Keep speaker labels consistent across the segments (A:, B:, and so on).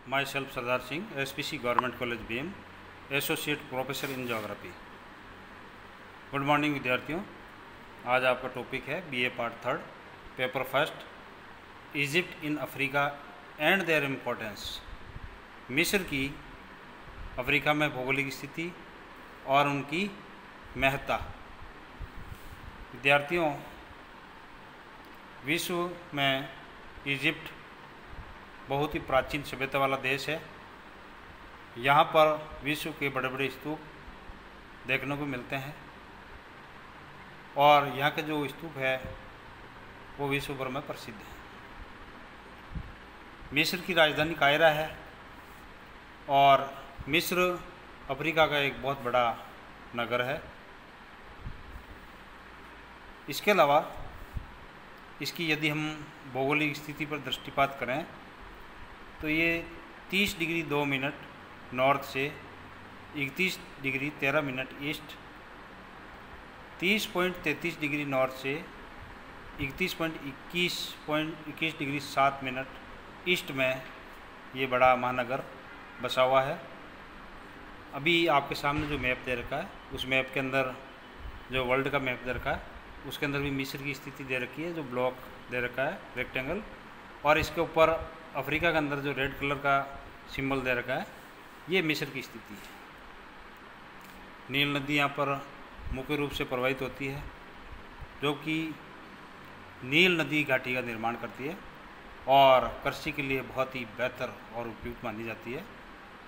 A: My self Sardar Singh, SPC government college BM, associate professor in geography. Good morning विद्यार्थियों। आज आपका topic है BA part 3 paper first, Egypt in Africa and there importance. मिस्र की Africa में भौगोलिक स्थिति और उनकी महत्ता। विद्यार्थियों, विश्व में इजिप्ट बहुत ही प्राचीन सभ्यता वाला देश है। यहाँ पर विश्व के बड़े बड़े स्तूप देखने को मिलते हैं और यहाँ के जो स्तूप है वो विश्व भर में प्रसिद्ध है। मिस्र की राजधानी कायरा है और मिस्र अफ्रीका का एक बहुत बड़ा नगर है। इसके अलावा इसकी यदि हम भौगोलिक स्थिति पर दृष्टिपात करें तो ये 30 डिग्री 2 मिनट नॉर्थ से 31 degree 13 minute east, 30.33 degree north से 31.21 डिग्री 7 मिनट ईस्ट में ये बड़ा महानगर बसा हुआ है। अभी आपके सामने जो मैप दे रखा है उस मैप के अंदर जो वर्ल्ड का मैप दे रखा है उसके अंदर भी मिस्र की स्थिति दे रखी है, जो ब्लॉक दे रखा है रेक्टेंगल, और इसके ऊपर अफ्रीका के अंदर जो रेड कलर का सिंबल दे रखा है ये मिस्र की स्थिति है। नील नदी यहाँ पर मुख्य रूप से प्रवाहित होती है, जो कि नील नदी घाटी का निर्माण करती है और कृषि के लिए बहुत ही बेहतर और उपयुक्त मानी जाती है।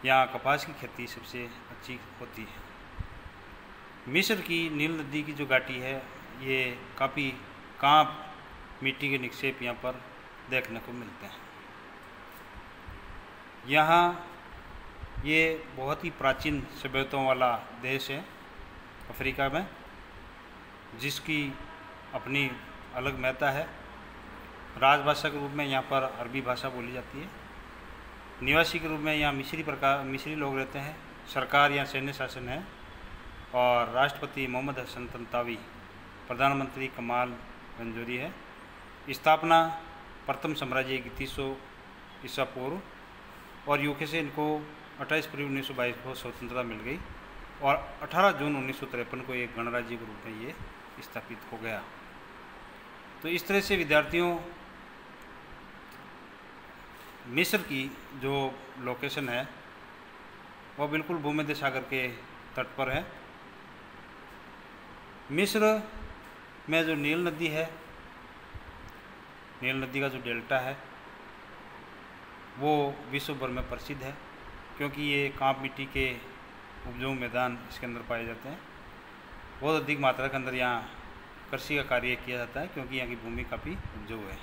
A: यहाँ कपास की खेती सबसे अच्छी होती है। मिस्र की नील नदी की जो घाटी है ये काफ़ी कांप मिट्टी के निक्षेप यहाँ पर देखने को मिलते हैं। यहाँ ये बहुत ही प्राचीन सभ्यताओं वाला देश है अफ्रीका में, जिसकी अपनी अलग महत्ता है। राजभाषा के रूप में यहाँ पर अरबी भाषा बोली जाती है। निवासी के रूप में यहाँ मिस्री लोग रहते हैं। सरकार यहाँ सैन्य शासन है और राष्ट्रपति मोहम्मद हसन तंतावी, प्रधानमंत्री कमाल मंजूरी है। स्थापना प्रथम साम्राज्य 3100 ईसा पूर्व और यूके से इनको 28 फरवरी 1922 को स्वतंत्रता मिल गई और 18 जून 1953 को एक गणराज्य के रूप में ये स्थापित हो गया। तो इस तरह से विद्यार्थियों, मिस्र की जो लोकेशन है वो बिल्कुल भूमध्य सागर के तट पर है। मिस्र में जो नील नदी है, नील नदी का जो डेल्टा है वो विश्व भर में प्रसिद्ध है, क्योंकि ये कांप मिट्टी के उपजाऊ मैदान इसके अंदर पाए जाते हैं। बहुत अधिक मात्रा के अंदर यहाँ कृषि का कार्य किया जाता है, क्योंकि यहाँ की भूमि काफ़ी उपजाऊ है।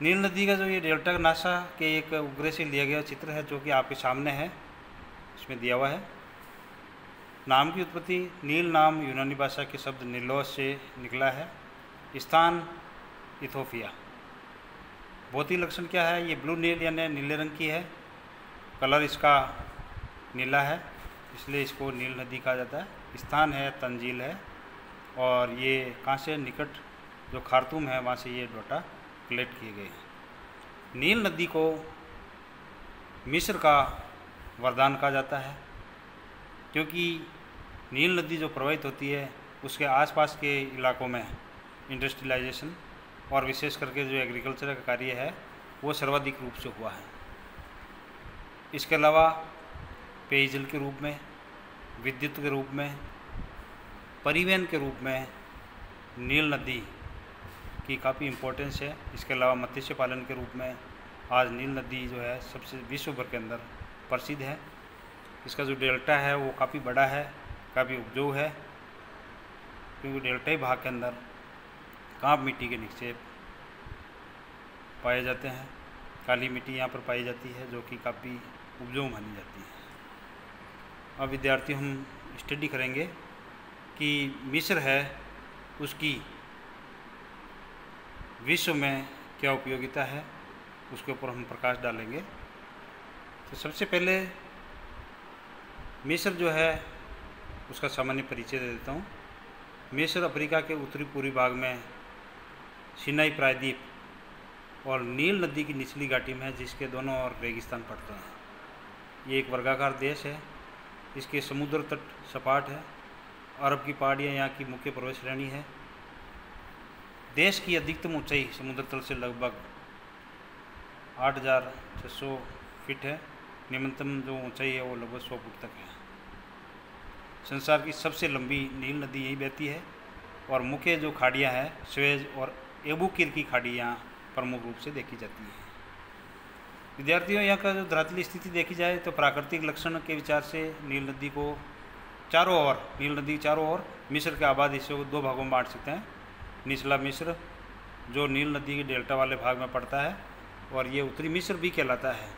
A: नील नदी का जो ये डेल्टा का नासा के एक उपग्रह से लिया गया चित्र है, जो कि आपके सामने है, इसमें दिया हुआ है। नाम की उत्पत्ति, नील नाम यूनानी भाषा के शब्द नीलोस से निकला है। स्थान इथोपिया। भौतिक लक्षण क्या है? ये ब्लू नील यानी नीले रंग की है, कलर इसका नीला है, इसलिए इसको नील नदी कहा जाता है। स्थान है तंजील है और ये कहाँ से निकट जो खार्तूम है वहाँ से ये डाटा कलेक्ट किए गए हैं। नील नदी को मिस्र का वरदान कहा जाता है, क्योंकि नील नदी जो प्रवाहित होती है उसके आसपास के इलाकों में इंडस्ट्रियलाइजेशन और विशेष करके जो एग्रीकल्चर का कार्य है वो सर्वाधिक रूप से हुआ है। इसके अलावा पेयजल के रूप में, विद्युत के रूप में, परिवहन के रूप में नील नदी की काफ़ी इम्पोर्टेंस है। इसके अलावा मत्स्य पालन के रूप में आज नील नदी जो है सबसे विश्व भर के अंदर प्रसिद्ध है। इसका जो डेल्टा है वो काफ़ी बड़ा है, काफ़ी उपजाऊ है, क्योंकि डेल्टाई भाग के अंदर कांप मिट्टी के निक्षेप पाए जाते हैं। काली मिट्टी यहाँ पर पाई जाती है, जो कि काफ़ी उपजाऊ मानी जाती है। अब विद्यार्थी हम स्टडी करेंगे कि मिस्र है उसकी विश्व में क्या उपयोगिता है, उसके ऊपर हम प्रकाश डालेंगे। तो सबसे पहले मिस्र जो है उसका सामान्य परिचय दे देता हूँ। मिस्र अफ्रीका के उत्तरी पूर्वी भाग में सिनाई प्रायद्वीप और नील नदी की निचली घाटी में है, जिसके दोनों ओर रेगिस्तान पड़ते हैं। ये एक वर्गाकार देश है। इसके समुद्र तट सपाट है। अरब की पहाड़ियाँ यहाँ की मुख्य प्रवेश श्रेणी है। देश की अधिकतम ऊंचाई समुद्र तल से लगभग 8,600 फीट है। निम्नतम जो ऊंचाई है वो लगभग 100 फुट तक है। संसार की सबसे लंबी नील नदी यही बहती है और मुख्य जो खाड़ियाँ हैं स्वेज और एबू किर की खाड़ी यहाँ प्रमुख रूप से देखी जाती है। विद्यार्थियों, यहाँ का जो धरातलीय स्थिति देखी जाए तो प्राकृतिक लक्षण के विचार से नील नदी चारों ओर मिस्र के आबाद हिस्सों को 2 भागों में बांट सकते हैं। निचला मिस्र जो नील नदी के डेल्टा वाले भाग में पड़ता है और ये उत्तरी मिस्र भी कहलाता है,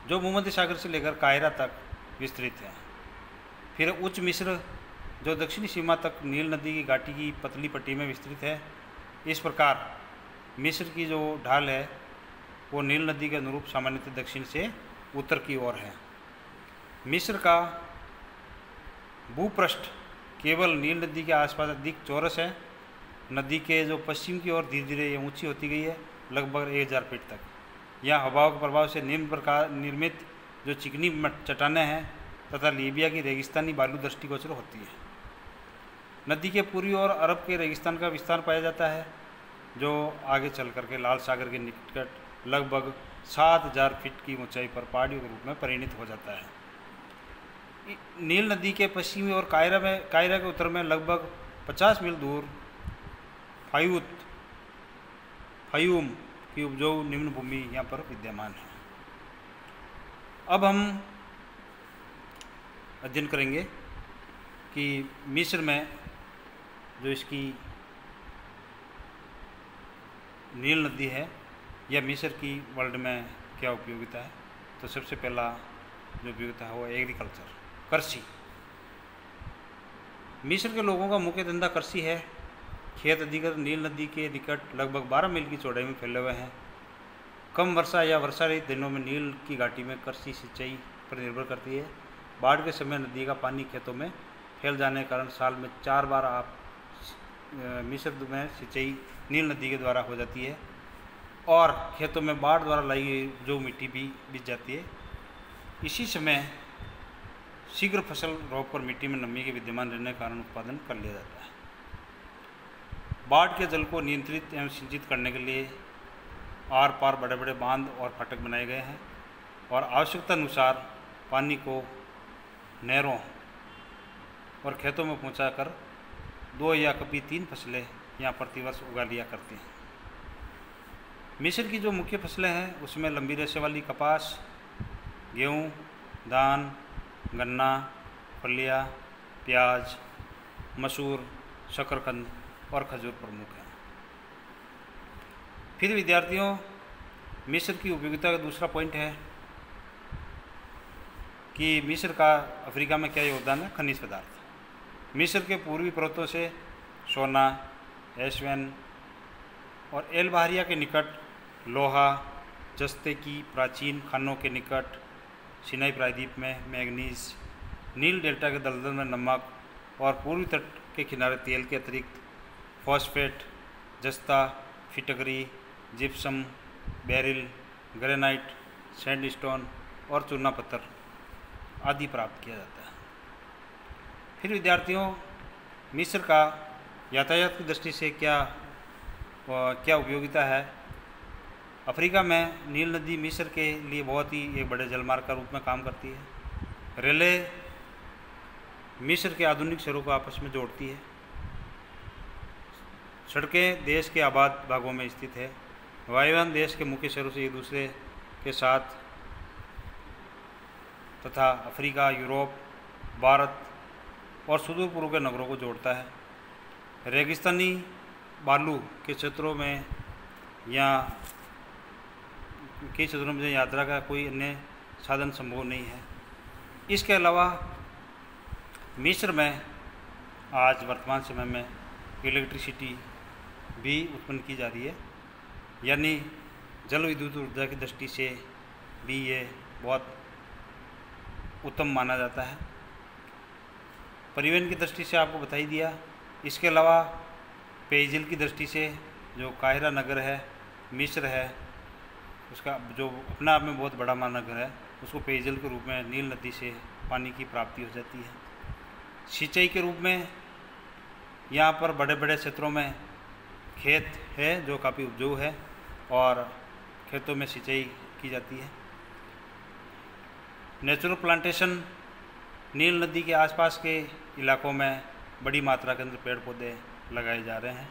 A: जो भूमध्य सागर से लेकर कायरा तक विस्तृत है। फिर उच्च मिस्र जो दक्षिणी सीमा तक नील नदी की घाटी की पतली पट्टी में विस्तृत है। इस प्रकार मिस्र की जो ढाल है वो नील नदी के अनुरूप सामान्यतः दक्षिण से उत्तर की ओर है। मिस्र का भूपृष्ठ केवल नील नदी के आसपास अधिक चौरस है। नदी के जो पश्चिम की ओर धीरे धीरे ये ऊंची होती गई है, लगभग 1000 फीट तक। यहाँ हवाओं के प्रभाव से निम्न प्रकार निर्मित जो चिकनी चट्टानें हैं तथा लीबिया की रेगिस्तानी बालू दृष्टिगोचर होती है। नदी के पूर्वी ओर अरब के रेगिस्तान का विस्तार पाया जाता है, जो आगे चल करके लाल सागर के निकट लगभग 7000 फीट की ऊंचाई पर पहाड़ियों के रूप में परिणित हो जाता है। नील नदी के पश्चिमी और कायरा के उत्तर में लगभग 50 मील दूर फायूम की उपजाऊ निम्न भूमि यहाँ पर विद्यमान है। अब हम अध्ययन करेंगे कि मिस्र में जो इसकी नील नदी है या मिस्र की वर्ल्ड में क्या उपयोगिता है। तो सबसे पहला जो उपयोगिता है वो एग्रीकल्चर, कृषि। मिस्र के लोगों का मुख्य धंधा कृषि है। खेत अधिकतर नील नदी के निकट लगभग 12 मील की चौड़ाई में फैले हुए हैं। कम वर्षा या वर्षा रहित दिनों में नील की घाटी में कृषि सिंचाई पर निर्भर करती है। बाढ़ के समय नदी का पानी खेतों में फैल जाने के कारण साल में 4 बार मिस्र में सिंचाई नील नदी के द्वारा हो जाती है और खेतों में बाढ़ द्वारा लाई गई जो मिट्टी भी बीत जाती है। इसी समय शीघ्र फसल रोप कर मिट्टी में नमी के विद्यमान रहने के कारण उत्पादन कर लिया जाता है। बाढ़ के जल को नियंत्रित एवं सिंचित करने के लिए आर पार बड़े बड़े बांध और फाटक बनाए गए हैं और आवश्यकता अनुसार पानी को नहरों और खेतों में पहुंचाकर 2 या कभी 3 फसलें यहाँ प्रतिवर्ष उगा लिया करती हैं। मिस्र की जो मुख्य फसलें हैं उसमें लंबी रेशे वाली कपास, गेहूँ, धान, गन्ना, फलिया, प्याज, मसूर, शकरकंद और खजूर प्रमुख हैं। फिर विद्यार्थियों, मिस्र की उपयोगिता का दूसरा पॉइंट है कि मिस्र का अफ्रीका में क्या योगदान है। खनिज पदार्थ। मिस्र के पूर्वी पर्वतों से सोना, एस्वन और एल बहरिया के निकट लोहा, जस्ते की प्राचीन खानों के निकट सिनाई प्रायद्वीप में मैग्नीज, नील डेल्टा के दलदल में नमक और पूर्वी तट के किनारे तेल के अतिरिक्त फॉस्फेट, जस्ता, फिटकरी, जिप्सम, बेरिल, ग्रेनाइट, सैंडस्टोन और चूना पत्थर आदि प्राप्त किया जाता है। फिर विद्यार्थियों, मिस्र का यातायात की दृष्टि से क्या उपयोगिता है। अफ्रीका में नील नदी मिस्र के लिए बहुत ही एक बड़े जलमार्ग का रूप में काम करती है। रेलवे मिस्र के आधुनिक शहरों को आपस में जोड़ती है। सड़कें देश के आबाद भागों में स्थित है। वायुयान देश के मुख्य शहरों से एक दूसरे के साथ तथा अफ्रीका, यूरोप, भारत और सुदूर पूर्व के नगरों को जोड़ता है। रेगिस्तानी बालू के क्षेत्रों में कई क्षेत्रों में यात्रा का कोई अन्य साधन संभव नहीं है। इसके अलावा मिस्र में आज वर्तमान समय में इलेक्ट्रिसिटी भी उत्पन्न की जा रही है, यानी जल विद्युत ऊर्जा की दृष्टि से भी ये बहुत उत्तम माना जाता है। परिवहन की दृष्टि से आपको बता ही दिया। इसके अलावा पेयजल की दृष्टि से जो काहिरा नगर है, मिस्र है, उसका जो अपने आप में बहुत बड़ा महानगर है, उसको पेयजल के रूप में नील नदी से पानी की प्राप्ति हो जाती है। सिंचाई के रूप में यहाँ पर बड़े बड़े क्षेत्रों में खेत है जो काफ़ी उपजाऊ है और खेतों में सिंचाई की जाती है। नेचुरल प्लांटेशन, नील नदी के आसपास के इलाकों में बड़ी मात्रा के अंदर पेड़ पौधे लगाए जा रहे हैं।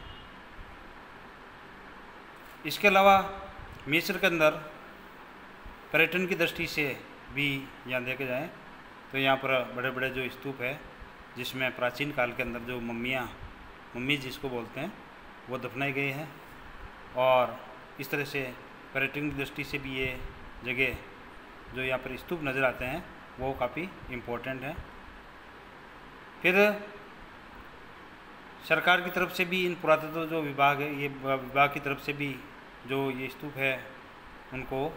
A: इसके अलावा मिस्र के अंदर पर्यटन की दृष्टि से भी यहाँ देखे जाएँ तो यहाँ पर बड़े बड़े जो स्तूप है जिसमें प्राचीन काल के अंदर जो मम्मी जिसको बोलते हैं वो दफनाई गई हैं और इस तरह से पर्यटन की दृष्टि से भी ये जगह जो यहाँ पर स्तूप नज़र आते हैं वो काफ़ी इम्पोर्टेंट है। फिर सरकार की तरफ से भी इन पुरातत्व जो विभाग है, ये विभाग की तरफ से भी जो ये स्तूप है उनको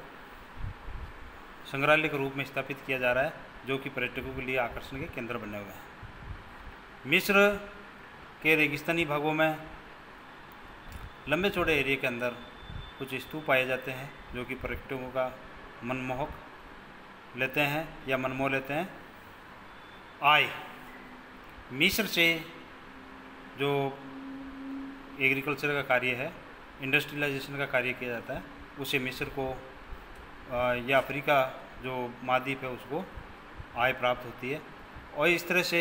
A: संग्रहालय के रूप में स्थापित किया जा रहा है, जो कि पर्यटकों के लिए आकर्षण के केंद्र बने हुए हैं। मिस्र के रेगिस्तानी भागों में लंबे चौड़े एरिया के अंदर कुछ स्तूप पाए जाते हैं जो कि पर्यटकों का मनमोह लेते हैं। आय मिस्र से जो एग्रीकल्चर का कार्य है, इंडस्ट्रियलाइजेशन का कार्य किया जाता है, उसे मिस्र को या अफ्रीका जो महाद्वीप है उसको आय प्राप्त होती है और इस तरह से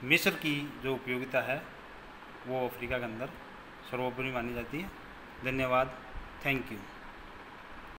A: मिस्र की जो उपयोगिता है वो अफ्रीका के अंदर सर्वोपरि मानी जाती है। धन्यवाद, थैंक यू।